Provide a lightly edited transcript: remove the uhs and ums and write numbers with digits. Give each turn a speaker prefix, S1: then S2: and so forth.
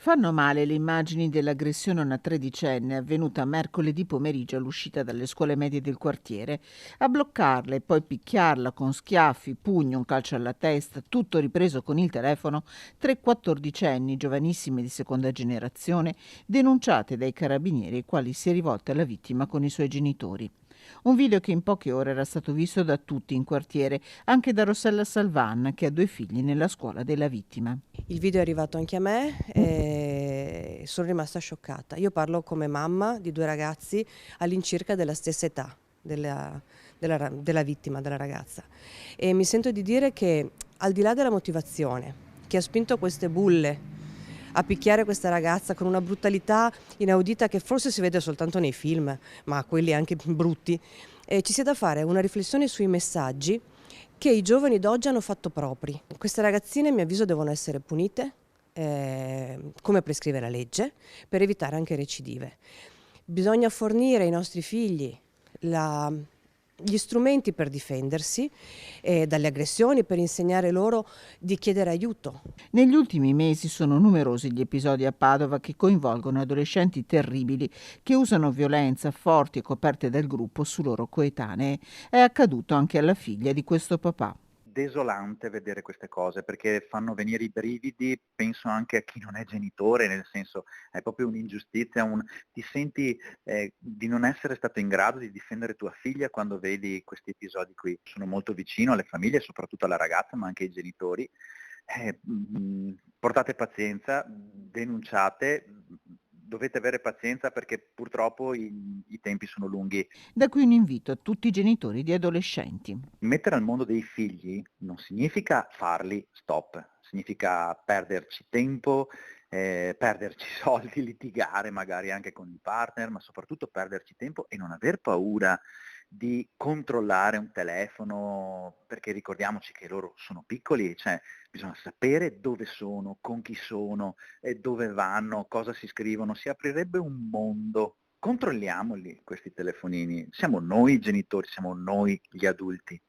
S1: Fanno male le immagini dell'aggressione a una tredicenne avvenuta mercoledì pomeriggio all'uscita dalle scuole medie del quartiere. A bloccarla e poi picchiarla con schiaffi, pugni, un calcio alla testa, tutto ripreso con il telefono, tre quattordicenni giovanissime di seconda generazione, denunciate dai carabinieri ai quali si è rivolta la vittima con i suoi genitori. Un video che in poche ore era stato visto da tutti in quartiere, anche da Rossella Salvan, che ha due figli nella scuola della vittima.
S2: Il video è arrivato anche a me e sono rimasta scioccata. Io parlo come mamma di 2 ragazzi all'incirca della stessa età della vittima, della ragazza. E mi sento di dire che, al di là della motivazione che ha spinto queste bulle a picchiare questa ragazza con una brutalità inaudita che forse si vede soltanto nei film, ma quelli anche brutti, ci sia da fare una riflessione sui messaggi che i giovani d'oggi hanno fatto propri. Queste ragazzine, a mio avviso, devono essere punite, come prescrive la legge, per evitare anche recidive. Bisogna fornire ai nostri figli gli strumenti per difendersi dalle aggressioni, per insegnare loro di chiedere aiuto.
S1: Negli ultimi mesi sono numerosi gli episodi a Padova che coinvolgono adolescenti terribili che usano violenza forti e coperte dal gruppo su loro coetanee. È accaduto anche alla figlia di questo papà.
S3: Desolante vedere queste cose perché fanno venire i brividi, penso anche a chi non è genitore, nel senso è proprio un'ingiustizia, ti senti di non essere stato in grado di difendere tua figlia quando vedi questi episodi qui. Sono molto vicino alle famiglie, soprattutto alla ragazza, ma anche ai genitori. Portate pazienza, denunciate, dovete avere pazienza perché purtroppo i tempi sono lunghi.
S1: Da qui un invito a tutti i genitori di adolescenti.
S3: Mettere al mondo dei figli non significa farli stop, significa perderci tempo, perderci soldi, litigare magari anche con il partner, ma soprattutto perderci tempo e non aver paura di controllare un telefono, perché ricordiamoci che loro sono piccoli, cioè bisogna sapere dove sono, con chi sono, dove vanno, cosa si scrivono, si aprirebbe un mondo. Controlliamoli questi telefonini, siamo noi i genitori, siamo noi gli adulti.